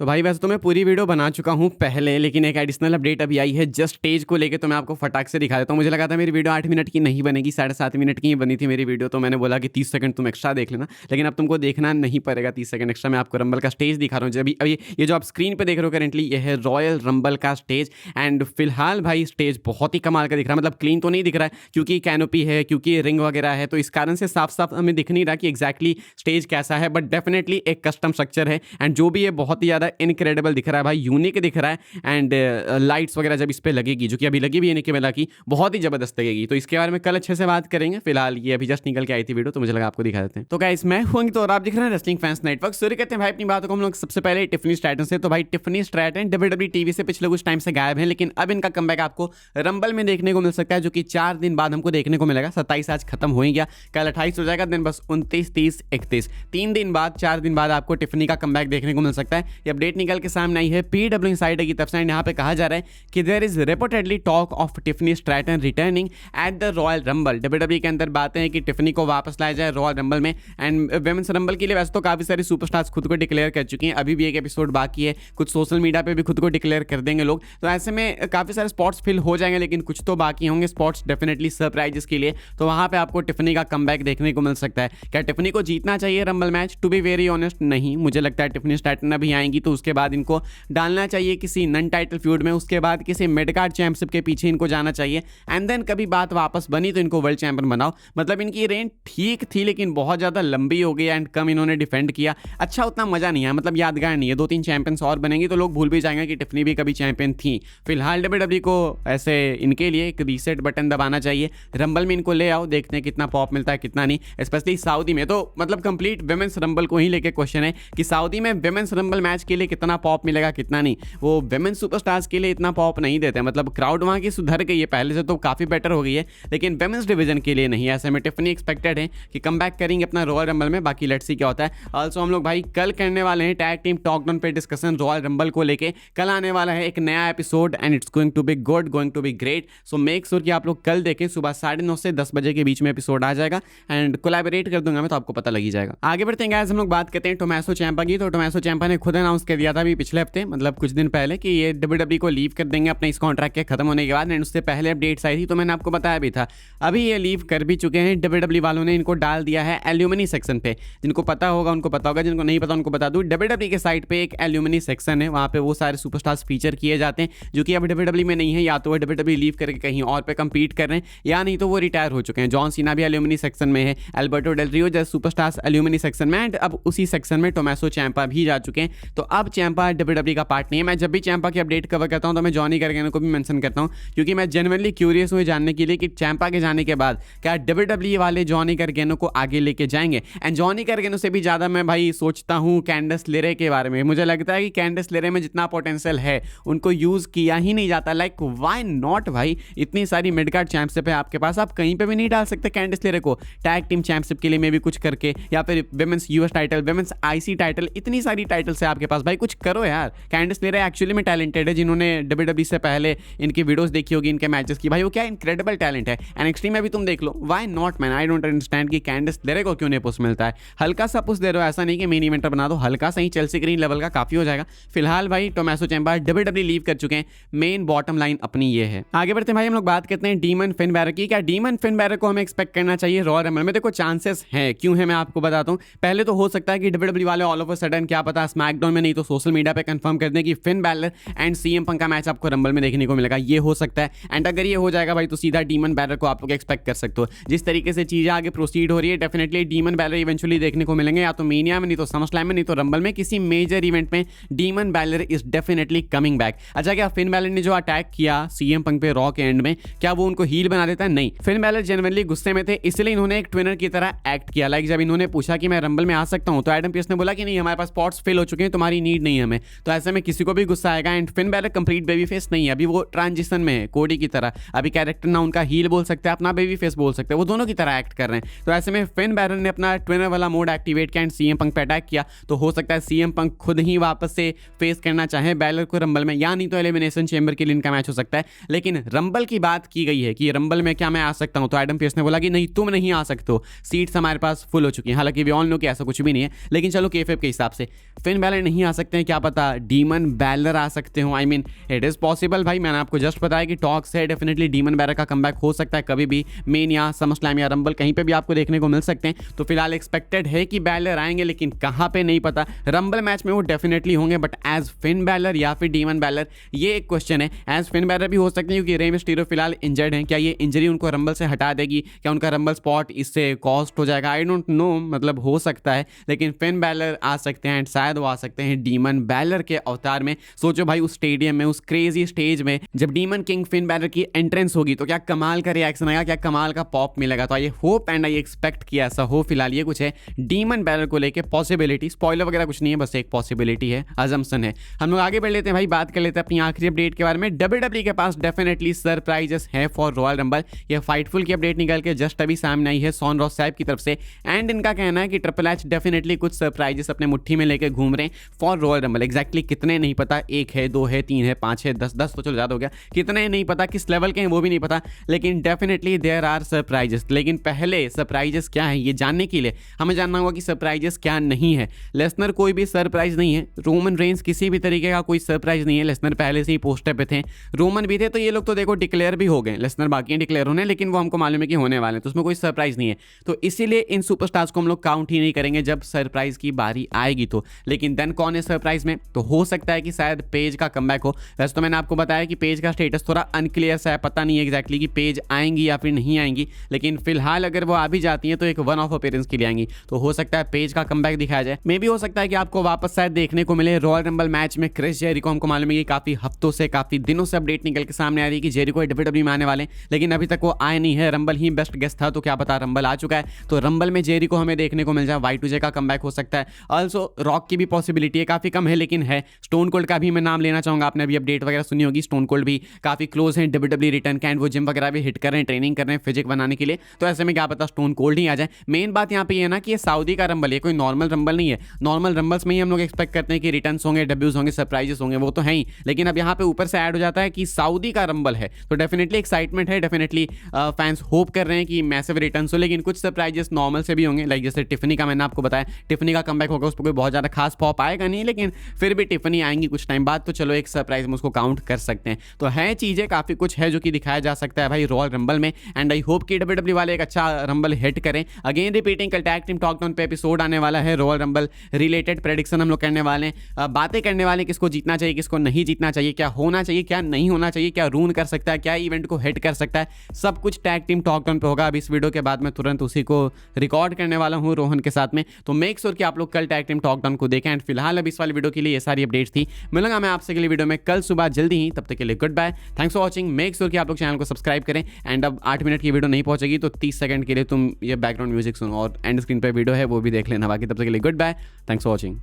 तो भाई वैसे तो मैं पूरी वीडियो बना चुका हूँ पहले, लेकिन एक एडिशनल अपडेट अभी आई है जस्ट स्टेज को लेके, तो मैं आपको फटाक से दिखा देता हूँ। मुझे लगा था मेरी वीडियो 8 मिनट की नहीं बनेगी, 7.5 मिनट की ही बनी थी मेरी वीडियो, तो मैंने बोला कि 30 सेकंड तुम एक्स्ट्रा देख लेना, लेकिन अब तुमको देखना नहीं पड़ेगा 30 सेकंड एक्स्ट्रा। मैं आपको रंबल का स्टेज दिखा रहा हूँ। जब अभी ये जो आप स्क्रीन पर देख रहे हो करेंटली, ये है रॉयल रंबल का स्टेज। एंड फिलहाल भाई स्टेज बहुत ही कमाल का दिख रहा है, मतलब क्लीन तो नहीं दिख रहा है क्योंकि कैनोपी है, क्योंकि रिंग वगैरह है, तो इस कारण से साफ साफ हमें दिख नहीं रहा कि एग्जैक्टली स्टेज कैसा है, बट डेफिनेटली एक कस्टम स्ट्रक्चर है। एंड जो भी है बहुत ही ज़्यादा इनक्रेडिबल दिख रहा है भाई, यूनिक दिख रहा है। एंड लाइट्स वगैरह जब इस पर लगेगी, जो कि अभी लगी भी है निकी मेला की, बहुत ही जबरदस्त लगेगी। तो इसके बारे में कल अच्छे से बात करेंगे। फिलहाल ये अभी जस्ट निकल के आई थी वीडियो, तो मुझे लगा आपको दिखा देते हैं। तो गाइस मैं हूं तो और आप दिख रहे हैं रेसलिंग फैंस नेटवर्क। शुरू करते हैं भाई अपनी बातों को हम लोग सबसे पहले टिफनी स्ट्रैटन से। तो भाई टिफनी स्ट्रैटन WWE टीवी से पिछले कुछ टाइम से गायब है, लेकिन अब इनका कमबैक आपको रंबल में देखने को मिल सकता है, जो कि 4 दिन बाद हमको देखने को मिलेगा। 27 आज खत्म हो ही गया, कल 28 हो जाएगा, दिन बस 29, 30, 31, 3 दिन बाद, 4 दिन बाद आपको टिफनी का कमबैक देखने को मिल सकता है। ये अपडेट निकल के सामने आई है PW इनसाइडर की तरफ से। यहाँ पे कहा जा रहा है कि there is reportedly talk of Tiffany Stratton returning at the Royal Rumble. WWE के अंदर बातें हैं कि टिफनी को वापस लाया जाए रॉयल रंबल में। एंड वुमेन्स रंबल के लिए वैसे तो काफी सारी सुपरस्टार्स खुद को डिक्लेयर कर चुकी हैं, अभी भी एक एपिसोड बाकी है, कुछ सोशल मीडिया पे भी खुद को डिक्लेयर कर देंगे लोग, तो ऐसे में काफी सारे स्पॉट्स फिल हो जाएंगे, लेकिन कुछ तो बाकी होंगे स्पॉट्स डेफिनेटली सरप्राइजेस के लिए। तो वहां पे आपको टिफनी का कमबैक देखने को मिल सकता है। क्या टिफनी को जीतना चाहिए Rumble match? To be very honest नहीं, मुझे लगता है टिफनी स्ट्रैटन अभी आएंगी तो उसके बाद इनको डालना चाहिए किसी नन टाइटल फ्यूड में, उसके बाद किसी मिड कार्ड चैंपियनशिप के पीछे इनको जाना चाहिए। एंड देन कभी बात वापस बनी तो इनको वर्ल्ड चैंपियन बनाओ। मतलब इनकी रेंज ठीक थी, लेकिन बहुत ज़्यादा लंबी हो गई एंड कम इन्होंने डिफेंड किया। अच्छा उतना मजा नहीं है, मतलब यादगार नहीं है। 2-3 चैंपियंस और बनेंगी तो लोग भूल भी जाएंगे कि टिफनी भी कभी चैंपियन थी। फिलहाल WWE को ऐसे इनके लिए एक रीसेट बटन दबाना चाहिए। रंबल में इनको ले आओ, देखते हैं कितना पॉप मिलता है कितना नहीं, स्पेशली सऊदी में। तो मतलब कंप्लीट विमेंस रंबल को ही लेके क्वेश्चन है कि सऊदी में विमेंस रंबल मैच के लिए कितना पॉप मिलेगा कितना नहीं। वो विमेंस सुपरस्टार्स के लिए इतना पॉप नहीं देते, मतलब क्राउड वहाँ की सुधर गई है, पहले से तो काफ़ी बेटर हो गई है, लेकिन विमेंस डिवीजन के लिए नहीं। ऐसे में टिफनी एक्सपेक्टेड है कि कमबैक करेंगे अपना रॉयल रंबल में, बाकी लेट्स सी क्या होता है। ऑल्सो हम लोग भाई कल करने वाले हैं टैग टीम टॉक डाउन पे डिस्कशन रॉयल रंबल को लेके। कल आने वाला है एक नया episode and it's going to be good, going to be great. So make sure कि आप लोग कल देखें, सुबह 9:30 से 10 बजे के बीच में एपिसोड आ जाएगा एंड कोलैबोरेट कर दूंगा मैं, तो आपको पता लग ही जाएगा। आगे बढ़ते हैं गाइस, हम लोग बात करते हैं टोमासो ciampa की। तो टोमासो ciampa ने खुद अनाउंस कर दिया था अभी पिछले हफ्ते, मतलब कुछ दिन पहले, कि ये WWE को लीव कर देंगे अपने इस कॉन्ट्रैक्ट के खत्म होने के बाद। एंड उससे पहले अपडेट्स आई थी तो मैंने आपको बताया भी था। अभी ये लीव कर भी चुके हैं, WWE वालों ने इनको डाल दिया है एल्यूमिनी सेक्शन पे। जिनको पता होगा उनको पता होगा, जिनको नहीं पता उनको बता दूं, WWE के साइट पे एक एल्यूमिनी सेक्शन है, वहाँ पे वो सारे सुपरस्टार्स फीचर किए जाते हैं जो कि अब WWE में नहीं है। या तो वो WWE लीव करके कहीं और पे कम्पीट कर रहे हैं, या नहीं तो वो रिटायर हो चुके हैं। जॉन सीना भी एल्यूमिनी सेक्शन में है, अल्बर्टो डेल रियो जैसे सुपरस्टार्स एल्यूमिनी सेक्शन में, एंड अब उसी सेक्शन में टोमासो ciampa भी जा चुके हैं। तो अब ciampa WWE का पार्ट नहीं है। मैं जब भी ciampa की अपडेट कवर करता हूँ तो मैं जॉनी gargano को भी मेंशन करता हूँ, क्योंकि मैं जेन्युइनली क्यूरियस हूँ जानने के लिए कि ciampa के जाने के बाद क्या WWE वाले जॉनी gargano को आगे लेके जाएंगे। एंड जॉनी gargano से भी ज़्यादा मैं भाई सोचता हूँ कैंडस लेरे के बारे में। मुझे लगता है कि कैंडस लेरे में जितना पोटेंशियल है उनको यूज़ किया ही नहीं जाता। लाइक व्हाई नॉट भाई, इतनी सारी मिड कार्ड चैंपियनशिप है आपके पास, आप कहीं पे भी नहीं डाल सकते कैंडस लेरे को टैग टीम चैंपियनशिप के लिए में भी कुछ करके, या फिर women's US title, women's IC title, इतनी सारी टाइटल्स है आपके पास भाई, कुछ करो यार। कैंडस लेरे एक्चुअली में टैलेंटेड है, जिन्होंने WWE से पहले इनकी वीडियोस देखी होगी, इनके मैचेस की, भाई वो क्या इनक्रेडिबल टैलेंट है। NXT में भी तुम देख लो, why not man, I don't understand कि कैंडस लेरे को क्यों नहीं पुश मिलता है। हल्का सा पुश दे रहे हो, ऐसा नहीं कि मेन इवेंटर बना दो, हल्का सा ही चेल्सी ग्रीन लेवल का काफी हो जाएगा। फिलहाल भाई टोमासो ciampa WWE लीव कर चुके हैं, मेन बॉटम लाइन अपनी ये है। आगे बढ़ते हैं भाई, हम लोग बात करते हैं डीमन फिन बैरर की। क्या डीमन फिन बैरर को हमें एक्सपेक्ट करना चाहिए रॉयल रंबल में? देखो चांसेस हैं, क्यों है मैं आपको बताता हूँ। पहले तो हो सकता है कि WWE वाले ऑल ऑफ अ सडन, क्या पता स्मैकडाउन में नहीं तो सोशल मीडिया पे कंफर्म कर दें कि Finn Balor and CM Punk का मैच आपको रंबल में देखने को मिलेगा, ये हो सकता है। एंड अगर ये हो जाएगा भाई तो सीधा डीमन बैरर को आप लोग एक्सपेक्ट कर सकते हो। जिस तरीके से चीजें आगे प्रोसीड हो रही है, डेफिनेटली डीमन बैरर इवेंचुअली देखने को मिलेंगे, या तो मेनिया में, नहीं तो समरस्लैम में, नहीं तो रंबल में, किसी मेजर इवेंट में demon bearer is definitely coming back. अच्छा, क्या फिन बैरर ने जो अटैक किया CM Punk पे रॉ के एंड में, क्या वो उनको हील बना देता है? नहीं, फिन बैरर जेन्युइनली गुस्से में थे, इसलिए इन्होंने एक ट्विनर की तरह एक्ट किया। लाइक जब इन्होंने पूछा कि मैं रंबल में आ सकता हूं, तो एडम पीस ने बोला कि नहीं, हमारे पास स्पॉट्स फिल हो चुके हैं, तुम्हारी नीड नहीं है हमें। तो ऐसे में किसी को भी गुस्सा आएगा। And Finn Balor complete babyface नहीं है, अभी वो ट्रांजिशन में है कोडी की तरह। अभी कैरेक्टर ना उनका हील बोल सकते हैं, अपना बेबी फेस बोल सकते हैं, वो दोनों की तरह एक्ट कर रहे हैं। तो ऐसे में फिन बैरर ने अपना ट्विनर वाला मोड एक्टिवेट किया एंड CM Punk पे अटैक किया। तो हो सकता है CM Punk खुद ही वापस से फेस करना चाहे बैरर को रंबल में, या नहीं तो एलिमिनेशन चेंबर के लिए इनका मैच हो सकता है। लेकिन रंबल की बात की गई है कि रंबल में क्या मैं आ सकता हूं, तो एडम पीस ने बोला कि नहीं, तुम नहीं आ सकते हो, सीट्स हमारे पास फुल हो चुकी हैं। हालांकि वी ऑल नो कि ऐसा कुछ भी नहीं है, लेकिन चलो केएफएफ के हिसाब से फिन बैरर नहीं आ आ सकते हैं, क्या पता डीमन बैलर आ सकते हो। I mean it is possible भाई, मैंने आपको जस्ट बताया कि टॉक्स है, डेफिनेटली डीमन बैलर का कमबैक हो सकता है कभी भी, मेन या समरस्लैम या रंबल कहीं पे भी आपको देखने को मिल सकते हैं। तो फिलहाल एक्सपेक्टेड है कि बैलर आएंगे, लेकिन कहाँ पे नहीं पता। रंबल मैच में वो डेफिनेटली होंगे, बट एज फिन बैलर या फिर डीमन बैलर, ये एक क्वेश्चन है। एज फिन बैलर भी हो सकते हैं क्योंकि रे मिस्टीरियो फिलहाल इंजर्ड हैं। क्या ये इंजरी उनको रंबल से हटा देगी, क्या उनका रंबल स्पॉट इससे कॉस्ट हो जाएगा, आई डोंट नो, मतलब हो सकता है। लेकिन फिन बैलर आ सकते हैं एंड शायद वो आ सकते हैं डीमन बैलर के अवतार में। सोचो भाई उस स्टेडियम में, उस क्रेजी स्टेज में जब डीमन किंग फिन बैलर की एंट्रेंस होगी तो क्या कमाल का रिएक्शन आएगा, क्या कमाल का पॉप मिलेगा। तो I hope and I expect कि ऐसा हो। फिलहाल ये कुछ है डीमन बैलर को लेके पॉसिबिलिटी, स्पॉइलर वगैरह कुछ नहीं है, बस एक पॉसिबिलिटी है, अजम्पशन है। हम लोग आगे बढ़ लेते हैं भाई, बात कर लेते हैं अपनी आखिरी अपडेट के बारे में। WWE के पास डेफिनेटली सरप्राइजेस है फॉर रॉयल रंबल। ये फाइटफुल की अपडेट निकल के जस्ट अभी सामने आई है सोन रॉस साहब की तरफ से, एंड इनका कहना है कि ट्रिपल एच डेफिनेटली कुछ सरप्राइजेस अपने मुट्ठी में लेके घूम रहे हैं फॉर रॉयल रंबल। एग्जैक्टली कितने नहीं पता, 1 है, 2 है, 3 है, 5 है, 10 तो चलो ज़्यादा हो गया, कितने नहीं पता, किस लेवल के हैं वो भी नहीं पता, लेकिन डेफिनेटली देयर आर सरप्राइजेस। लेकिन पहले सरप्राइजेस क्या है ये जानने के लिए हमें जानना होगा कि सरप्राइजेस क्या नहीं है। लेसनर कोई भी सरप्राइज नहीं है, रोमन रेंस किसी भी तरीके का कोई सरप्राइज नहीं है। लेसनर पहले से ही पोस्टर पे थे, रोमन भी थे, तो ये लोग तो देखो डिक्लेयर भी हो गए। लेसनर बाकी डिक्लेयर होने, लेकिन वो हमको मालूम है कि होने वाले हैं, तो उसमें कोई सरप्राइज नहीं है। तो इसीलिए इन सुपरस्टार्स को हम लोग काउंट ही नहीं करेंगे जब सरप्राइज की बारी आएगी तो। लेकिन देन कौन है सरप्राइज में, तो हो सकता है कि शायद पेज का कमबैक हो। वैसे तो मैंने आपको बताया कि पेज का स्टेटस थोड़ा अनक्लियर सा है, पता नहीं है एग्जैक्टली कि पेज आएंगी या फिर नहीं आएंगी, लेकिन फिलहाल अगर वो आ भी जाती हैं तो एक वन ऑफ अपीयरेंस के लिए आएंगी। तो हो सकता है पेज का कमबैक दिखाया जाए। मे भी हो सकता है कि आपको वापस शायद देखने को मिले रॉयल रंबल मैच में क्रिस जेरिको। हमको मालूम है कि काफी हफ्तों से, काफी दिनों से अपडेट निकल के सामने आ रही है कि जेरिको WWE में आने वाले, लेकिन अभी तक वो आए नहीं है। रंबल ही बेस्ट गेस्ट था, तो क्या पता रंबल आ चुका है तो रंबल में जेरिको हमें देखने को मिल जाए। Y2J का कमबैक हो सकता है। ऑल्सो रॉक की भी पॉसिबिलिटी है, काफी कम है लेकिन है। स्टोन कोल्ड का भी मैं नाम लेना चाहूंगा, आपने अभी अपडेट वगैरह सुनी होगी, स्टोन कोल्ड भी काफी क्लोज है WWE रिटर्न के, एंड वो जिम वगैरह भी हिट कर रहे हैं, ट्रेनिंग कर रहे हैं फिजिक बनाने के लिए। तो ऐसे में क्या पता स्टोन कोल्ड ही आ जाए। मेन बात यहाँ पे ये है ना कि ये सऊदी का रंबल है, कोई नॉर्मल रंबल नहीं है। नॉर्मल रंबल्स में ही हम लोग एक्सपेक्ट करते हैं कि रिटर्न्स होंगे, डेब्यूज होंगे, सरप्राइजेस होंगे, वो तो है ही, लेकिन अब यहाँ पे ऊपर से ऐड हो जाता है कि सऊदी का रंबल है, तो डेफिनेटली एक्साइटमेंट है। डेफिनेटली फैंस होप कर रहे हैं कि मैसिव रिटर्न्स हो, लेकिन कुछ सरप्राइजेस नॉर्मल से भी होंगे। लाइक जैसे टिफनी का मैंने आपको बताया, टिफनी का कमबैक होगा, उस पर कोई बहुत ज़्यादा खास पॉप आएगा नहीं, लेकिन फिर भी टिफनी आएंगी कुछ टाइम बाद, तो चलो एक सरप्राइज में उसको काउंट कर सकते हैं। तो है चीज़ें काफ़ी कुछ है जो कि दिखाया जा सकता है भाई रॉयल रंबल में, एंड आई होप कि WWE वाले एक अच्छा रंबल हिट करें। अगेन रिपीटिंग, कल टैग टीम टॉक डाउन पे एपिसोड आने वाला है, रॉयल रंबल रिलेटेड प्रेडिक्शन हम लोग करने वाले हैं, बातें करने वाले किसको जीतना चाहिए, किसको नहीं जीतना चाहिए, क्या होना चाहिए, क्या नहीं होना चाहिए, क्या रून कर सकता है, क्या इवेंट को हिट कर सकता है, सब कुछ टैग टीम टॉक डाउन पे होगा। अब इस वीडियो के बाद मैं तुरंत उसी को रिकॉर्ड करने वाला हूँ रोहन के साथ में, तो मेक श्योर कि आप लोग कल टैग टीम टॉक डाउन को देखें। एंड फिलहाल अब इस वाली वीडियो के लिए ये सारी अपडेट्स थी। मिलूंगा मैं आपसे अगली वीडियो में कल सुबह जल्दी ही, तब तक के लिए goodbye, thanks for watching. Make sure कि आप लोग चैनल को सब्सक्राइब करें। एंड अब 8 मिनट की वीडियो नहीं पहुंचेगी तो 30 सेकंड के लिए तुम ये बैकग्राउंड म्यूजिक सुनो, और एंड स्क्रीन पर वीडियो है वो भी देख लेना। बाकी तब तक के लिए goodbye, thanks for watching.